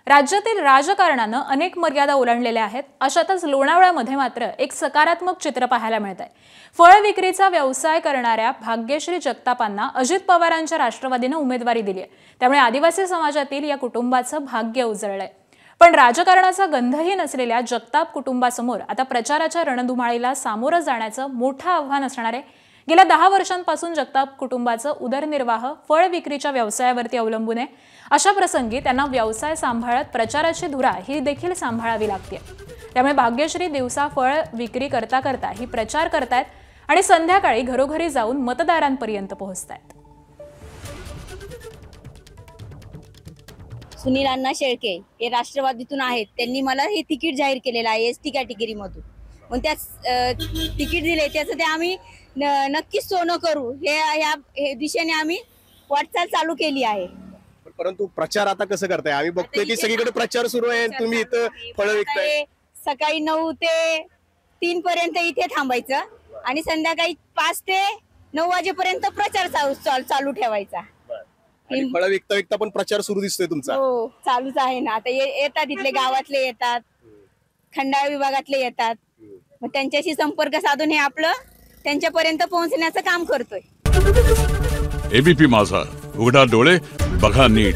राज्यातील राजकारणानं अनेक मर्यादा ओलांडलेल्या आहेत। अशातच लोणावळ्यामध्ये मात्र एक सकारात्मक चित्र पाहायला मिळतंय। फळ विक्रीचा व्यवसाय करणाऱ्या भाग्यश्री जगतापांना अजित पवारांच्या राष्ट्रवादीने उमेदवारी दिली आहे। त्यामुळे आदिवासी समाजातील या कुटुंबाचं भाग्य उजळलंय। पण राजकारणाचा गंधही नसलेल्या जगताप कुटुंबासमोर आता प्रचाराच्या रणधुमाळीला सामोरं जाण्याचं मोठं आव्हान असणार आहे। गेल्या 10 वर्षांपासून जगताप कुटुंबाचं उदरनिर्वाह फळ विक्रीच्या व्यवसायावरती अवलंबून आहे। अशा प्रसंगी त्यांना व्यवसाय सांभाळत प्रचाराची धुरा ही देखील सांभाळावी लागते। त्यामुळे भाग्यश्री दिवसा फळ विक्री करता करता ही प्रचार करतायत आणि संध्याकाळी घरोघरी जाऊन मतदारांपर्यंत पोहोचतायत। सुनील अण्णा शेळके हे राष्ट्रवादीतून आहेत। त्यांनी मला हे तिकीट जाहीर केलेलं आहे एसटी कॅटेगरीमधून। मग त्या तिकीट दिले त्याचं ते आम्ही नक्कीच सोनं करू हे दिशेने आम्ही वाटचाल चालू केली आहे। परंतु प्रचार आता कसं करताय? आम्ही बघतोय की सगळीकडे प्रचार सुरू आहे, तुम्ही इथं फळं विकताय। सकाळी 9 ते 3 पर्यंत इथे थांबायचं आणि संध्याकाळी 5 ते 9 वाजेपर्यंत प्रचार चालू ठेवायचा। आणि फळं विकता विकता पण प्रचार सुरू दिसतोय तुमचा। हो, चालूच आहे ना। आता येतात इथले गावातले येतात, खंडाळा विभागातले येतात, मग त्यांच्याशी संपर्क साधून हे आपलं त्यांच्यापर्यंत पोहोचण्याचं काम करतोय। एबीपी माझा, उघडा डोळे बघा नीट।